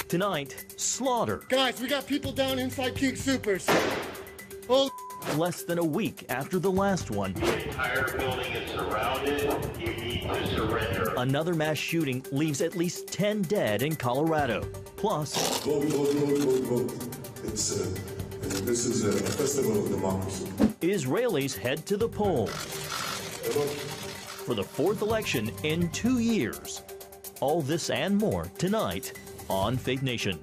Tonight, slaughter. Guys, we got people down inside King Supers. Oh. Less than a week after the last one. The entire building is surrounded. You need to surrender. Another mass shooting leaves at least 10 dead in Colorado. Plus, vote. This is a festival of democracy. Israelis head to the polls for the fourth election in 2 years. All this and more tonight on Faith Nation.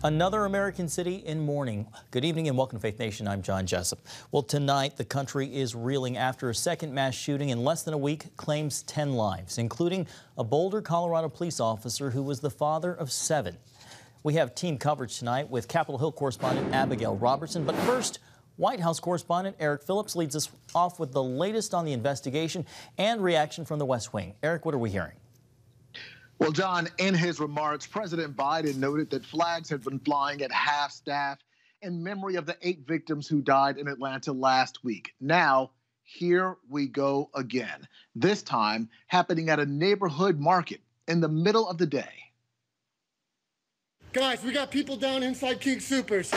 Another American city in mourning. Good evening and welcome to Faith Nation. I'm John Jessup. Well, tonight the country is reeling after a second mass shooting in less than a week claims 10 lives, including a Boulder, Colorado police officer who was the father of 7. We have team coverage tonight with Capitol Hill correspondent Abigail Robertson. But first, White House correspondent Eric Phillips leads us off with the latest on the investigation and reaction from the West Wing. Eric, what are we hearing? Well, John, in his remarks, President Biden noted that flags had been flying at half-staff in memory of the 8 victims who died in Atlanta last week. Now, here we go again, this time happening at a neighborhood market in the middle of the day. Guys, we got people down inside King Supers.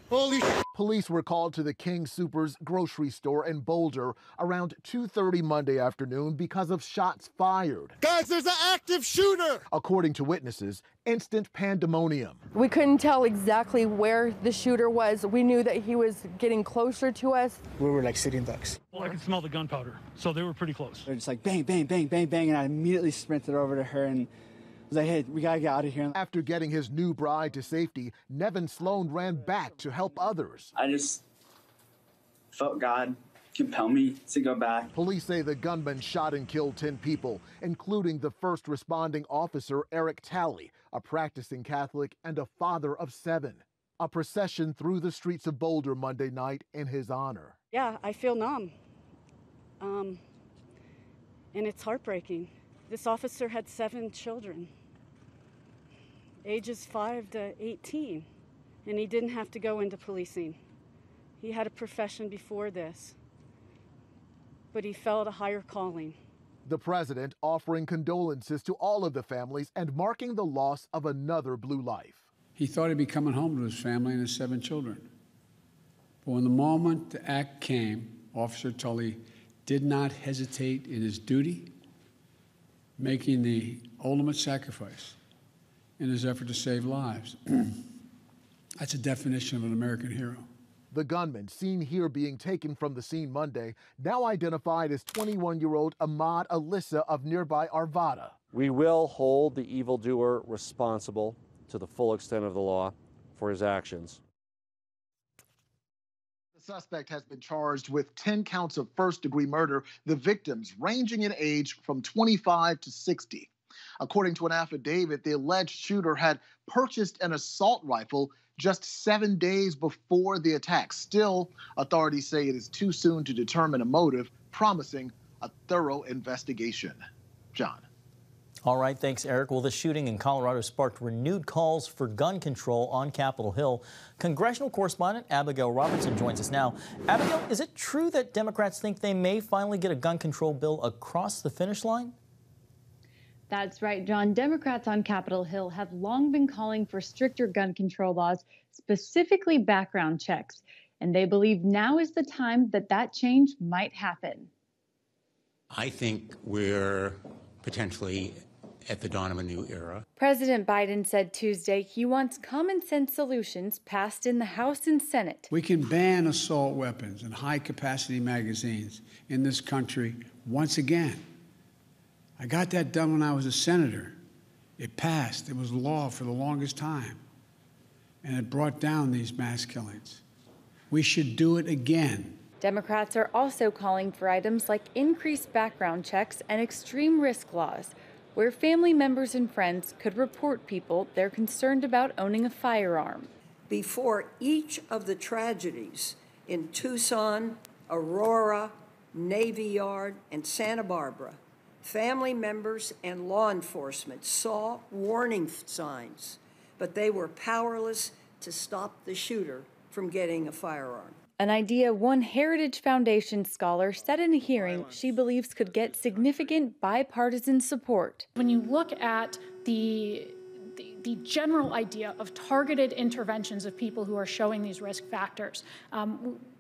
Holy shit. Police were called to the King Soopers grocery store in Boulder around 2:30 Monday afternoon because of shots fired. Guys, there's an active shooter! According to witnesses, instant pandemonium. We couldn't tell exactly where the shooter was. We knew that he was getting closer to us. We were like sitting ducks. Well, I could smell the gunpowder, so they were pretty close. They're just like bang, bang, bang, bang, bang, and I immediately sprinted over to her and was like, hey, we gotta get out of here. After getting his new bride to safety, Nevin Sloan ran back to help others. I just felt God compel me to go back. Police say the gunman shot and killed 10 people, including the first responding officer, Eric Talley, a practicing Catholic and a father of 7. A procession through the streets of Boulder Monday night in his honor. Yeah, I feel numb. And it's heartbreaking. This officer had 7 children, ages 5 to 18, and he didn't have to go into policing. He had a profession before this, but he felt a higher calling. The president offering condolences to all of the families and marking the loss of another blue life. He thought he'd be coming home to his family and his 7 children. But when the moment the act came, Officer Tully did not hesitate in his duty, making the ultimate sacrifice in his effort to save lives. That's a definition of an American hero. The gunman, seen here being taken from the scene Monday, now identified as 21-year-old Ahmad Alyssa of nearby Arvada. We will hold the evildoer responsible to the full extent of the law for his actions. The suspect has been charged with 10 counts of first-degree murder, the victims ranging in age from 25 to 60. According to an affidavit, the alleged shooter had purchased an assault rifle just 7 days before the attack. Still, authorities say it is too soon to determine a motive, promising a thorough investigation. John. All right, thanks, Eric. Well, the shooting in Colorado sparked renewed calls for gun control on Capitol Hill. Congressional correspondent Abigail Robertson joins us now. Abigail, is it true that Democrats think they may finally get a gun control bill across the finish line? That's right, John. Democrats on Capitol Hill have long been calling for stricter gun control laws, specifically background checks. And they believe now is the time that change might happen. I think we're potentially at the dawn of a new era. President Biden said Tuesday he wants common sense solutions passed in the House and Senate. We can ban assault weapons and high-capacity magazines in this country once again. I got that done when I was a senator. It passed. It was law for the longest time. And it brought down these mass killings. We should do it again. Democrats are also calling for items like increased background checks and extreme risk laws, where family members and friends could report people they're concerned about owning a firearm. Before each of the tragedies in Tucson, Aurora, Navy Yard, and Santa Barbara, family members and law enforcement saw warning signs, but they were powerless to stop the shooter from getting a firearm. An idea one Heritage Foundation scholar said in a hearing she believes could get significant bipartisan support. When you look at the general idea of targeted interventions of people who are showing these risk factors,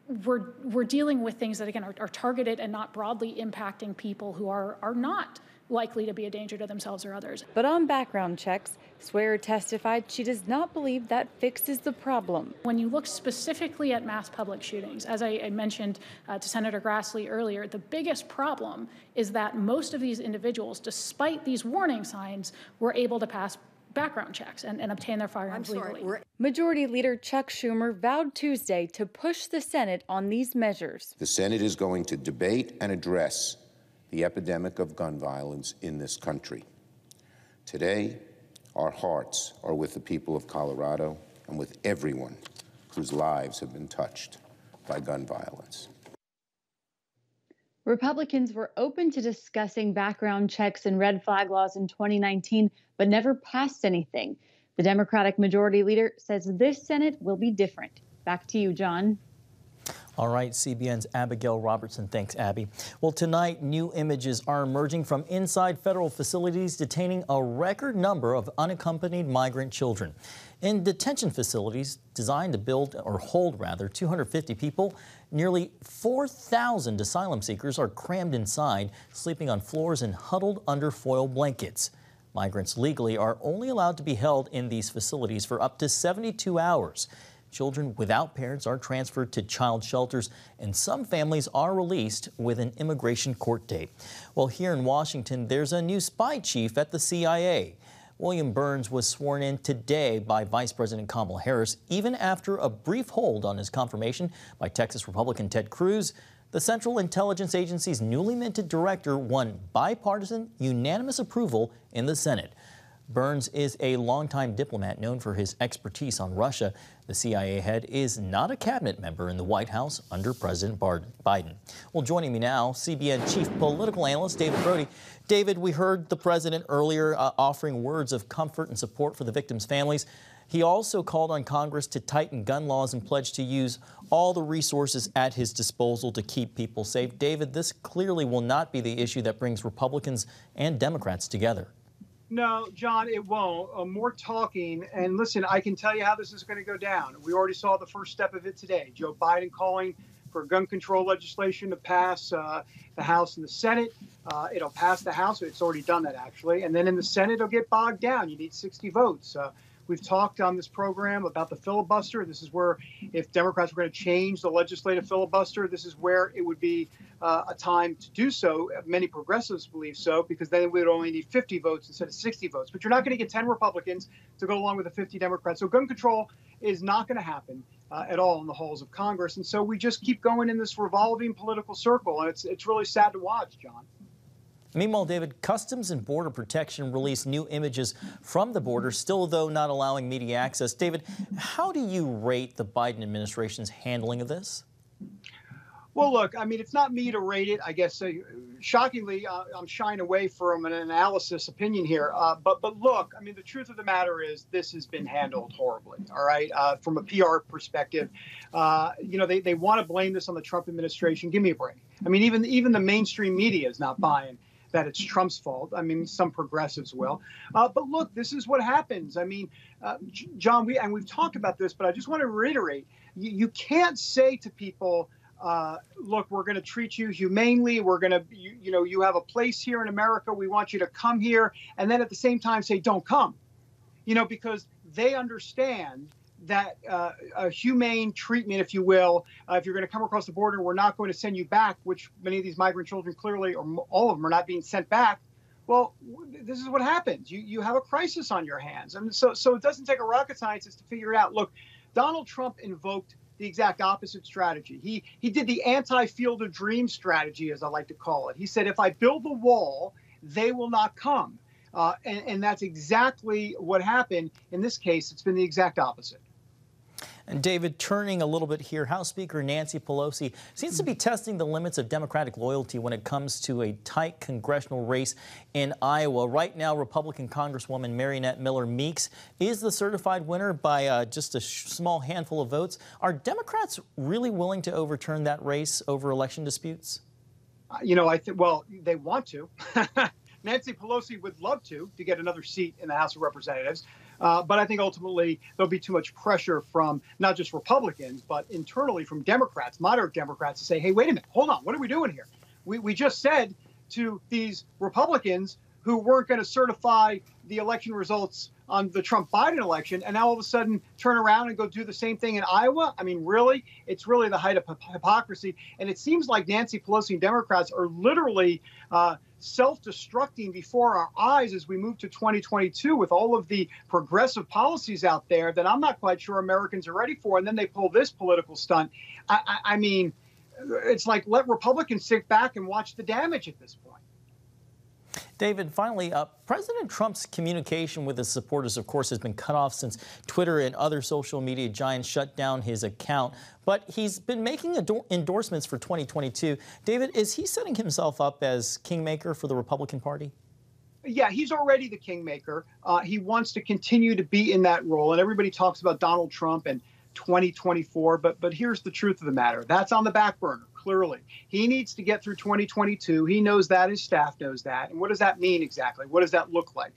we're dealing with things that, again, are targeted and not broadly impacting people who are not likely to be a danger to themselves or others. But on background checks, Swearer testified she does not believe that fixes the problem. When you look specifically at mass public shootings, as I mentioned to Senator Grassley earlier, the biggest problem is that most of these individuals, despite these warning signs, were able to pass background checks and obtain their firearms legally. Majority Leader Chuck Schumer vowed Tuesday to push the Senate on these measures. The Senate is going to debate and address the epidemic of gun violence in this country. Today, our hearts are with the people of Colorado and with everyone whose lives have been touched by gun violence. Republicans were open to discussing background checks and red flag laws in 2019, but never passed anything. The Democratic Majority Leader says this Senate will be different. Back to you, John. All right, CBN's Abigail Robertson. Thanks, Abby. Well, tonight, new images are emerging from inside federal facilities detaining a record number of unaccompanied migrant children. In detention facilities designed to hold 250 people, nearly 4,000 asylum seekers are crammed inside, sleeping on floors and huddled under foil blankets. Migrants legally are only allowed to be held in these facilities for up to 72 hours. Children without parents are transferred to child shelters, and some families are released with an immigration court date. Well, here in Washington, there's a new spy chief at the CIA. William Burns was sworn in today by Vice President Kamala Harris, even after a brief hold on his confirmation by Texas Republican Ted Cruz. The Central Intelligence Agency's newly minted director won bipartisan, unanimous approval in the Senate. Burns is a longtime diplomat known for his expertise on Russia. The CIA head is not a cabinet member in the White House under President Biden. Well, joining me now, CBN chief political analyst David Brody. David, we heard the president earlier offering words of comfort and support for the victims' families. He also called on Congress to tighten gun laws and pledged to use all the resources at his disposal to keep people safe. David, this clearly will not be the issue that brings Republicans and Democrats together. No, John, it won't. More talking. And listen, I can tell you how this is going to go down. We already saw the first step of it today. Joe Biden calling for gun control legislation to pass the House and the Senate. It'll pass the House. It's already done that, actually. And then in the Senate, it'll get bogged down. You need 60 votes. We've talked on this program about the filibuster. This is where, if Democrats were going to change the legislative filibuster, this is where it would be a time to do so. Many progressives believe so, because then we would only need 50 votes instead of 60 votes. But you're not going to get 10 Republicans to go along with the 50 Democrats. So gun control is not going to happen at all in the halls of Congress. And so we just keep going in this revolving political circle. And it's really sad to watch, John. Meanwhile, David, Customs and Border Protection released new images from the border, still, though, not allowing media access. David, how do you rate the Biden administration's handling of this? Well, look, I mean, it's not me to rate it. I guess, shockingly, I'm shying away from an analysis opinion here. But look, I mean, the truth of the matter is this has been handled horribly, all right, from a PR perspective. They want to blame this on the Trump administration. Give me a break. I mean, even the mainstream media is not buying that it's Trump's fault. I mean, some progressives will. But look, this is what happens. I mean, John, we've talked about this, but I just want to reiterate, you can't say to people, look, we're going to treat you humanely. We're going to, you have a place here in America. We want you to come here. And then at the same time say, don't come, because they understand that a humane treatment, if you will, if you're going to come across the border, we're not going to send you back, which many of these migrant children clearly, or all of them, are not being sent back. Well, this is what happens. You have a crisis on your hands. And so it doesn't take a rocket scientist to figure it out. Look, Donald Trump invoked the exact opposite strategy. He did the anti-Field of Dreams strategy, as I like to call it. He said, if I build the wall, they will not come. And that's exactly what happened. In this case, it's been the exact opposite. And David, turning a little bit here, House Speaker Nancy Pelosi seems to be testing the limits of Democratic loyalty when it comes to a tight congressional race in Iowa. Right now, Republican Congresswoman Mariannette Miller Meeks is the certified winner by just a small handful of votes. Are Democrats really willing to overturn that race over election disputes? I think, well, they want to. Nancy Pelosi would love to get another seat in the House of Representatives. But I think ultimately there'll be too much pressure from not just Republicans, but internally from Democrats, moderate Democrats, to say, hey, wait a minute, hold on, what are we doing here? We just said to these Republicans who weren't going to certify the election results on the Trump-Biden election, and now all of a sudden turn around and go do the same thing in Iowa? I mean, really? It's really the height of hypocrisy. And it seems like Nancy Pelosi and Democrats are literally self-destructing before our eyes as we move to 2022 with all of the progressive policies out there that I'm not quite sure Americans are ready for. And then they pull this political stunt. I mean, it's like, let Republicans sit back and watch the damage at this point. David, finally, President Trump's communication with his supporters, of course, has been cut off since Twitter and other social media giants shut down his account. But he's been making endorsements for 2022. David, is he setting himself up as kingmaker for the Republican Party? Yeah, he's already the kingmaker. He wants to continue to be in that role. And everybody talks about Donald Trump and 2024. But here's the truth of the matter. That's on the back burner. Clearly, he needs to get through 2022. He knows that. His staff knows that. And what does that mean exactly? What does that look like?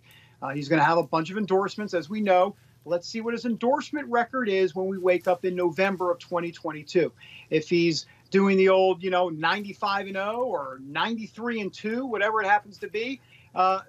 He's going to have a bunch of endorsements, as we know. Let's see what his endorsement record is when we wake up in November of 2022. If he's doing the old, 95-0 or 93-2, whatever it happens to be,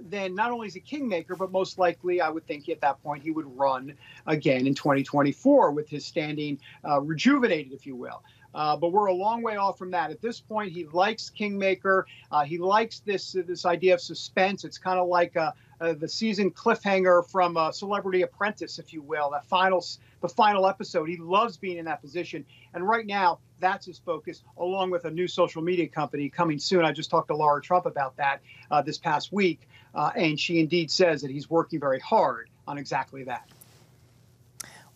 then not only is he kingmaker, but most likely, I would think at that point, he would run again in 2024 with his standing rejuvenated, if you will. But we're a long way off from that. At this point, he likes kingmaker. He likes this idea of suspense. It's kind of like the season cliffhanger from Celebrity Apprentice, if you will, the final episode. He loves being in that position. And right now, that's his focus, along with a new social media company coming soon. I just talked to Laura Trump about that this past week, and she indeed says that he's working very hard on exactly that.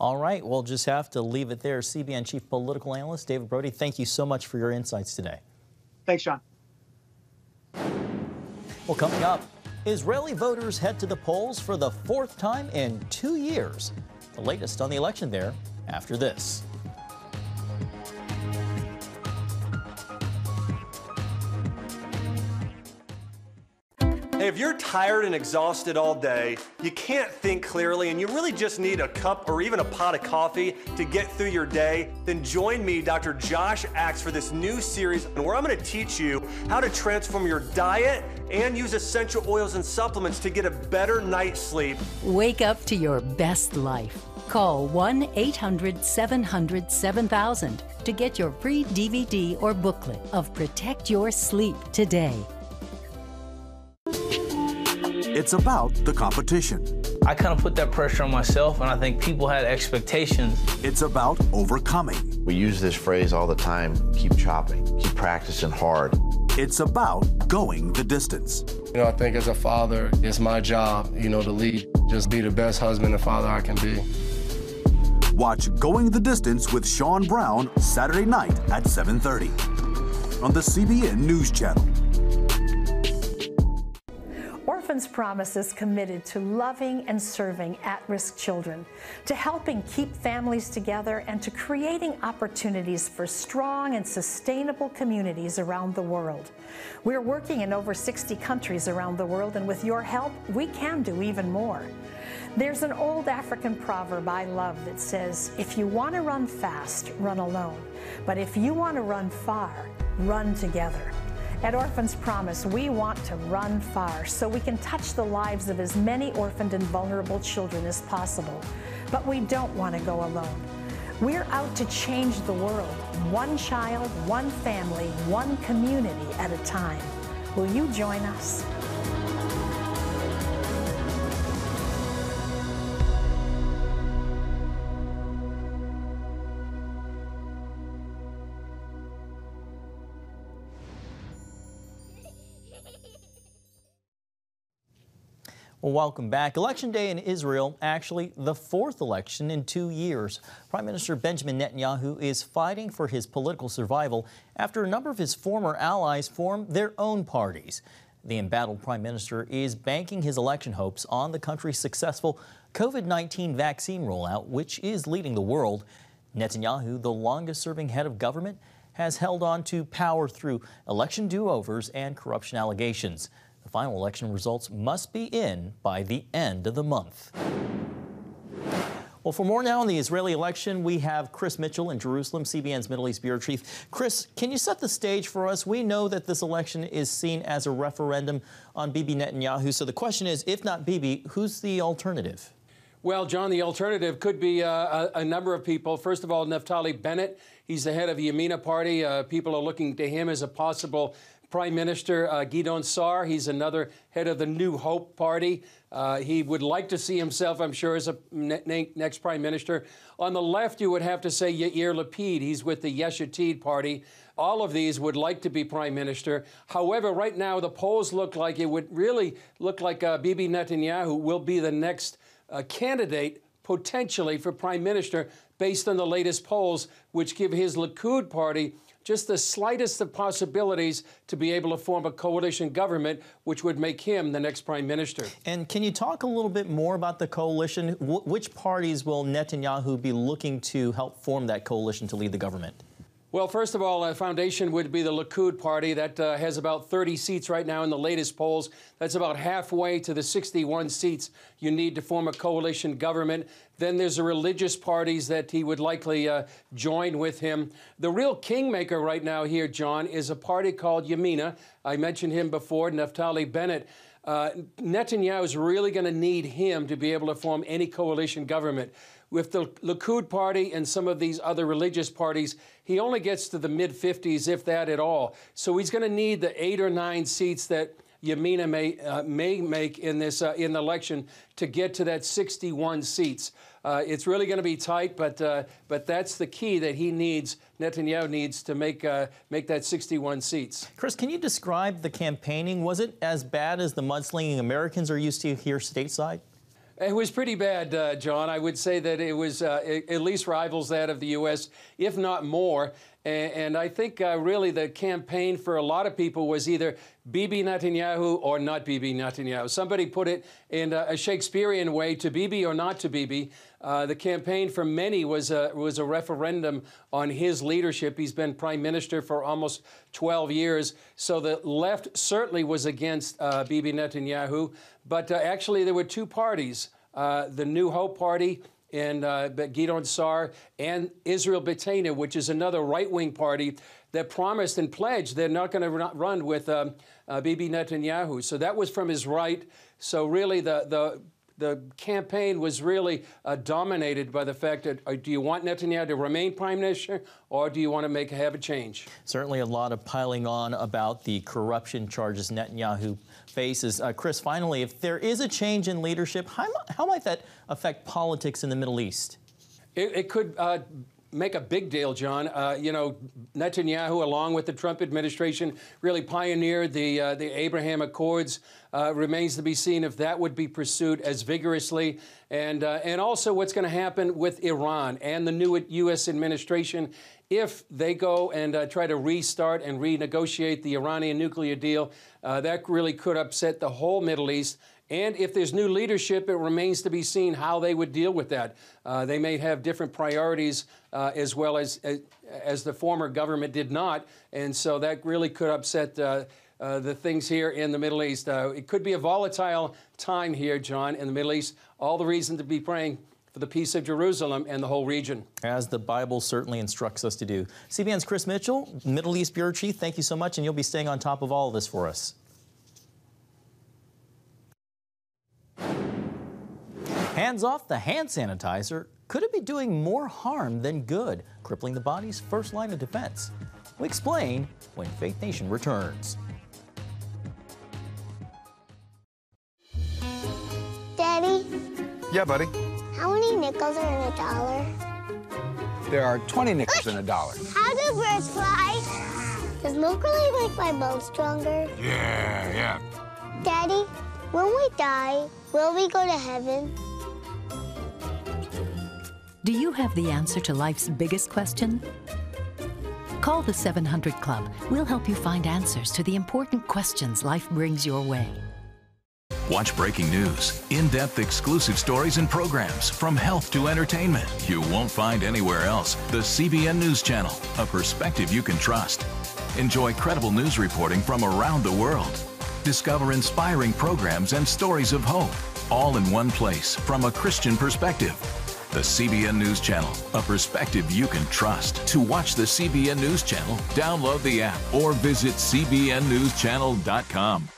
All right, we'll just have to leave it there. CBN Chief Political Analyst David Brody, thank you so much for your insights today. Thanks, John. Well, coming up, Israeli voters head to the polls for the 4th time in 2 years. The latest on the election there after this. Hey, if you're tired and exhausted all day, you can't think clearly, and you really just need a cup or even a pot of coffee to get through your day, then join me, Dr. Josh Axe, for this new series where I'm going to teach you how to transform your diet and use essential oils and supplements to get a better night's sleep. Wake up to your best life. Call 1-800-700-7000 to get your free DVD or booklet of Protect Your Sleep today. It's about the competition. I kind of put that pressure on myself, and I think people had expectations. It's about overcoming. We use this phrase all the time, keep chopping, keep practicing hard. It's about going the distance. I think as a father, it's my job, to lead, just be the best husband and father I can be. Watch Going the Distance with Sean Brown Saturday night at 7:30 on the CBN News Channel. Orphans Promise is committed to loving and serving at-risk children, to helping keep families together, and to creating opportunities for strong and sustainable communities around the world. We're working in over 60 countries around the world, and with your help, we can do even more. There's an old African proverb I love that says, if you want to run fast, run alone. But if you want to run far, run together. At Orphans Promise, we want to run far so we can touch the lives of as many orphaned and vulnerable children as possible. But we don't want to go alone. We're out to change the world, one child, one family, one community at a time. Will you join us? Well, welcome back. Election day in Israel, actually the fourth election in 2 years. Prime Minister Benjamin Netanyahu is fighting for his political survival after a number of his former allies formed their own parties. The embattled prime minister is banking his election hopes on the country's successful COVID-19 vaccine rollout, which is leading the world. Netanyahu, the longest-serving head of government, has held on to power through election do-overs and corruption allegations. The final election results must be in by the end of the month. Well, for more now on the Israeli election, we have Chris Mitchell in Jerusalem, CBN's Middle East Bureau Chief. Chris, can you set the stage for us? We know that this election is seen as a referendum on Bibi Netanyahu. So the question is, if not Bibi, who's the alternative? Well, John, the alternative could be a number of people. First of all, Naftali Bennett. He's the head of the Yamina party. People are looking to him as a possible Prime Minister. Gideon Sa'ar, he's another head of the New Hope party. He would like to see himself, I'm sure, as a next Prime Minister. On the left, you would have to say Yair Lapid. He's with the Yesh Atid party. All of these would like to be Prime Minister. However, right now, the polls look like it would really look like Bibi Netanyahu will be the next candidate potentially for Prime Minister based on the latest polls, which give his Likud party just the slightest of possibilities to be able to form a coalition government, which would make him the next prime minister. And can you talk a little bit more about the coalition? Which parties will Netanyahu be looking to help form that coalition to lead the government? Well, first of all, a foundation would be the Likud party. That has about 30 seats right now in the latest polls. That's about halfway to the 61 seats you need to form a coalition government. Then there's the religious parties that he would likely join with him. The real kingmaker right now here, John, is a party called Yamina. I mentioned him before, Naftali Bennett. Netanyahu is really going to need him to be able to form any coalition government. With the Likud party and some of these other religious parties, he only gets to the mid-50s, if that at all. So he's going to need the 8 or 9 seats that Yamina may make in this in the election to get to that 61 seats. It's really going to be tight, but that's the key that he needs. Netanyahu needs to make that 61 seats. Chris, can you describe the campaigning? Was it as bad as the mudslinging Americans are used to here stateside? It was pretty bad, John. I would say that it was at least rivals that of the U.S., if not more. And I think really the campaign for a lot of people was either Bibi Netanyahu or not Bibi Netanyahu. Somebody put it in a Shakespearean way, to Bibi or not to Bibi. The campaign for many was a referendum on his leadership. He's been prime minister for almost 12 years. So the left certainly was against Bibi Netanyahu. But actually, there were 2 parties, the New Hope party and Gideon Sa'ar and Israel B'Tselem, which is another right-wing party that promised and pledged they're not going to run with Bibi Netanyahu. So that was from his right. So really the campaign was really dominated by the fact that do you want Netanyahu to remain prime minister or do you want to have a change? Certainly a lot of piling on about the corruption charges Netanyahu faces. Chris, finally, if there is a change in leadership, how might that affect politics in the Middle East? It could make a big deal, John. You know, Netanyahu, along with the Trump administration, really pioneered the Abraham Accords. Remains to be seen if that would be pursued as vigorously. And also what's going to happen with Iran and the new U.S. administration if they go and try to restart and renegotiate the Iranian nuclear deal. That really could upset the whole Middle East. And if there's new leadership, it remains to be seen how they would deal with that. They may have different priorities as well as the former government did not. And so that really could upset the things here in the Middle East. It could be a volatile time here, John, in the Middle East. All the reason to be praying for the peace of Jerusalem and the whole region. As the Bible certainly instructs us to do. CBN's Chris Mitchell, Middle East Bureau Chief, thank you so much, and you'll be staying on top of all of this for us. Hands off the hand sanitizer. Could it be doing more harm than good, crippling the body's first line of defense? We explain when Faith Nation returns. Daddy? Yeah, buddy? How many nickels are in a dollar? There are 20 nickels in a dollar. How do birds fly? Does milk really make my bones stronger? Yeah. Daddy, when we die, Will we go to heaven? Do you have the answer to life's biggest question? Call the 700 Club. We'll help you find answers to the important questions life brings your way. Watch breaking news, in-depth exclusive stories and programs from health to entertainment you won't find anywhere else. The CBN News Channel, a perspective you can trust. Enjoy credible news reporting from around the world. Discover inspiring programs and stories of hope, all in one place from a Christian perspective. The CBN News Channel, a perspective you can trust. To watch the CBN News Channel, download the app or visit cbnnewschannel.com.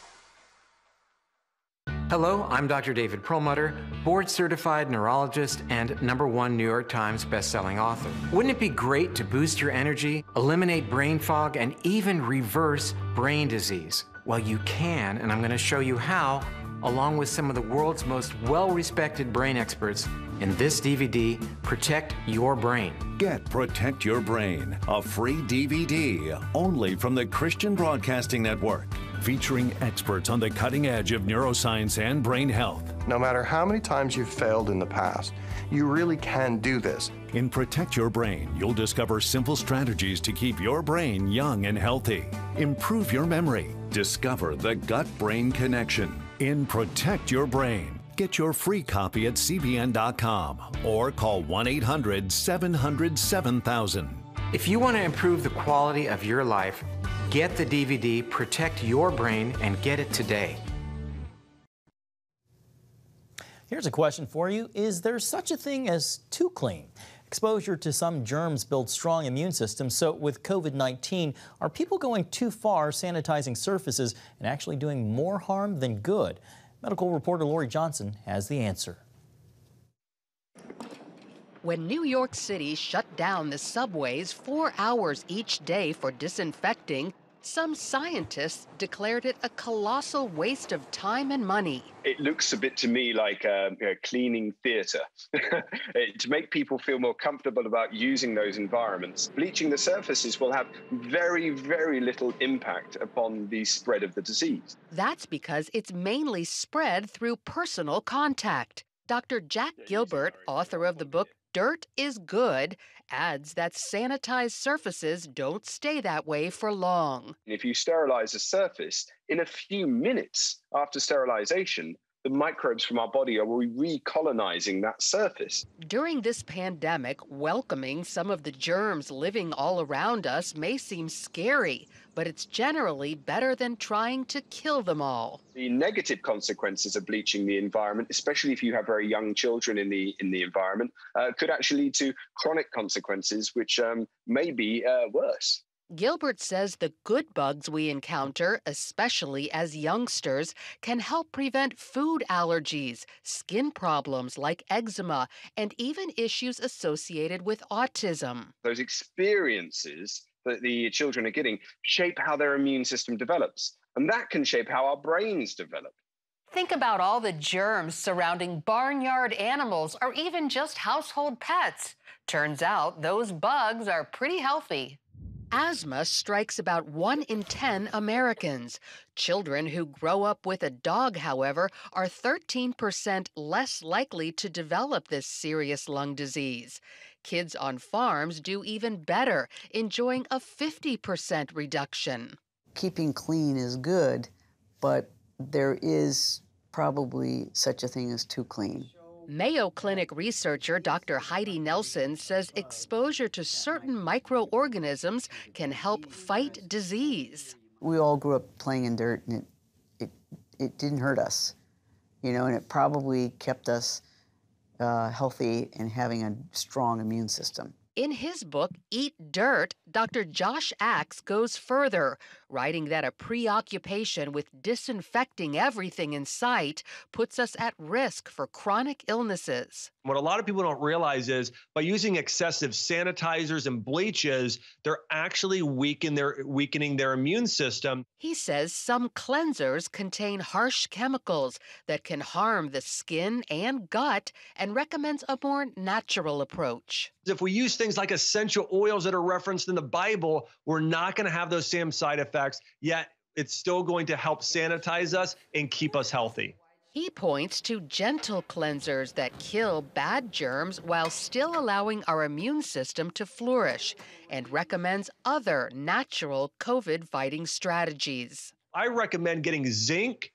Hello, I'm Dr. David Perlmutter, board-certified neurologist and #1 New York Times bestselling author. Wouldn't it be great to boost your energy, eliminate brain fog, and even reverse brain disease? Well, you can, and I'm going to show you how, along with some of the world's most well-respected brain experts in this DVD, Protect Your Brain. Get Protect Your Brain, a free DVD only from the Christian Broadcasting Network, featuring experts on the cutting edge of neuroscience and brain health. No matter how many times you've failed in the past, you really can do this. In Protect Your Brain, you'll discover simple strategies to keep your brain young and healthy. Improve your memory. Discover the gut-brain connection. In Protect Your Brain. Get your free copy at cbn.com or call 1-800-700-7000. If you want to improve the quality of your life, get the DVD Protect Your Brain and get it today. Here's a question for you. Is there such a thing as too clean? Exposure to some germs builds strong immune systems. So with COVID-19, are people going too far sanitizing surfaces and actually doing more harm than good? Medical reporter Lori Johnson has the answer. When New York City shut down the subways 4 hours each day for disinfecting, some scientists declared it a colossal waste of time and money. It looks a bit to me like cleaning theatre. To make people feel more comfortable about using those environments, bleaching the surfaces will have very, very little impact upon the spread of the disease. That's because it's mainly spread through personal contact. Dr. Jack Gilbert, author of the book Dirt is Good, adds that sanitized surfaces don't stay that way for long. If you sterilize a surface, in a few minutes after sterilization, the microbes from our body are recolonizing that surface. During this pandemic, welcoming some of the germs living all around us may seem scary, but it's generally better than trying to kill them all. The negative consequences of bleaching the environment, especially if you have very young children in the environment, could actually lead to chronic consequences, which may be worse. Gilbert says the good bugs we encounter, especially as youngsters, can help prevent food allergies, skin problems like eczema, and even issues associated with autism. Those experiences that the children are getting shape how their immune system develops, and that can shape how our brains develop. Think about all the germs surrounding barnyard animals or even just household pets. Turns out those bugs are pretty healthy. Asthma strikes about 1 in 10 Americans. Children who grow up with a dog, however, are 13% less likely to develop this serious lung disease. Kids on farms do even better, enjoying a 50% reduction. Keeping clean is good, but there is probably such a thing as too clean. Mayo Clinic researcher Dr. Heidi Nelson says exposure to certain microorganisms can help fight disease. We all grew up playing in dirt, and it didn't hurt us, you know, and it probably kept us healthy and having a strong immune system. In his book, Eat Dirt, Dr. Josh Axe goes further, writing that a preoccupation with disinfecting everything in sight puts us at risk for chronic illnesses. What a lot of people don't realize is by using excessive sanitizers and bleaches, they're actually weakening their immune system. He says some cleansers contain harsh chemicals that can harm the skin and gut and recommends a more natural approach. If we use things like essential oils that are referenced in the Bible, we're not going to have those same side effects, yet it's still going to help sanitize us and keep us healthy. He points to gentle cleansers that kill bad germs while still allowing our immune system to flourish, and recommends other natural COVID-fighting strategies. I recommend getting zinc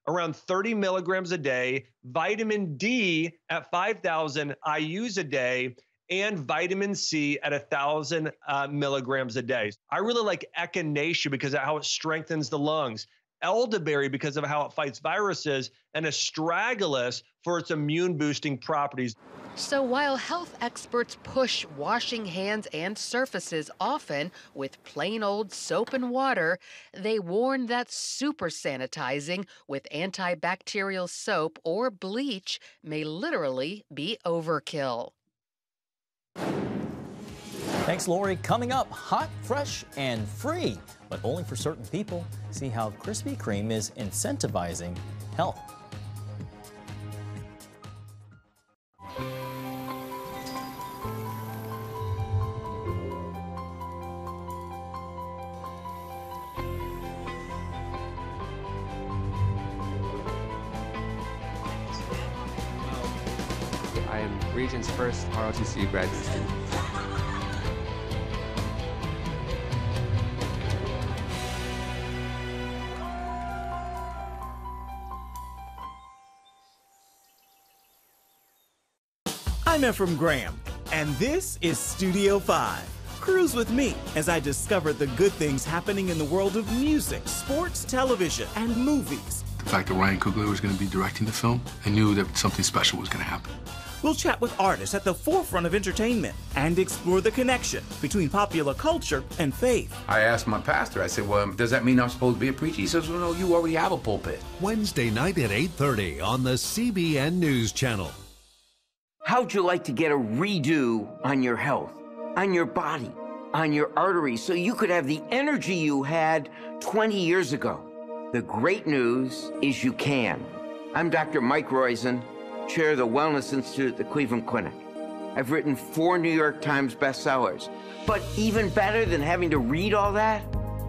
around 30 milligrams a day, vitamin D at 5,000 IUs a day, and vitamin C at 1,000 milligrams a day. I really like echinacea because of how it strengthens the lungs, elderberry because of how it fights viruses, and astragalus for its immune-boosting properties. So while health experts push washing hands and surfaces often with plain old soap and water, they warn that super sanitizing with antibacterial soap or bleach may literally be overkill. Thanks, Lori. Coming up, hot, fresh, and free, but only for certain people. See how Krispy Kreme is incentivizing health. I am Region's first ROTC graduate student. I'm Ephraim Graham, and this is Studio 5. Cruise with me as I discover the good things happening in the world of music, sports, television, and movies. The fact that Ryan Coogler was going to be directing the film, I knew that something special was going to happen. We'll chat with artists at the forefront of entertainment and explore the connection between popular culture and faith. I asked my pastor, I said, well, does that mean I'm supposed to be a preacher? He says, well, no, you already have a pulpit. Wednesday night at 8:30 on the CBN News Channel. How'd you like to get a redo on your health, on your body, on your arteries, so you could have the energy you had 20 years ago? The great news is you can. I'm Dr. Mike Roizen, chair of the Wellness Institute at the Cleveland Clinic. I've written 4 New York Times bestsellers. But even better than having to read all that,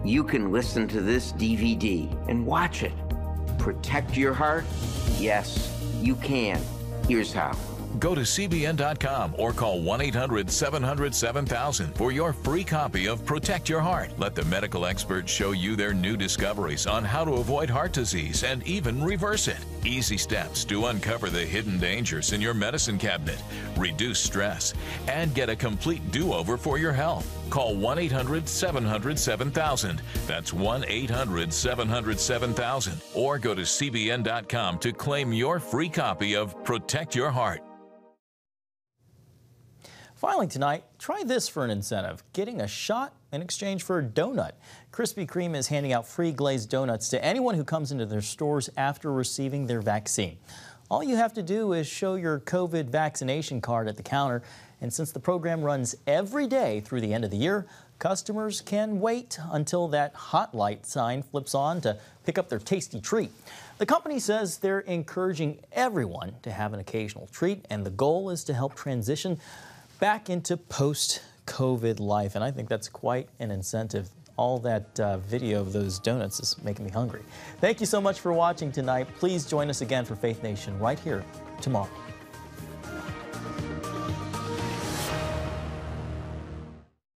you can listen to this DVD and watch it. Protect your heart? Yes, you can. Here's how. Go to cbn.com or call 1-800-700-7000 for your free copy of Protect Your Heart. Let the medical experts show you their new discoveries on how to avoid heart disease and even reverse it. Easy steps to uncover the hidden dangers in your medicine cabinet, reduce stress, and get a complete do-over for your health. Call 1-800-700-7000. That's 1-800-700-7000. Or go to cbn.com to claim your free copy of Protect Your Heart. Finally tonight, try this for an incentive, getting a shot in exchange for a donut. Krispy Kreme is handing out free glazed donuts to anyone who comes into their stores after receiving their vaccine. All you have to do is show your COVID vaccination card at the counter, and since the program runs every day through the end of the year, customers can wait until that hot light sign flips on to pick up their tasty treat. The company says they're encouraging everyone to have an occasional treat, and the goal is to help transition back into post-COVID life, and I think that's quite an incentive. All that video of those donuts is making me hungry. Thank you so much for watching tonight. Please join us again for Faith Nation right here tomorrow.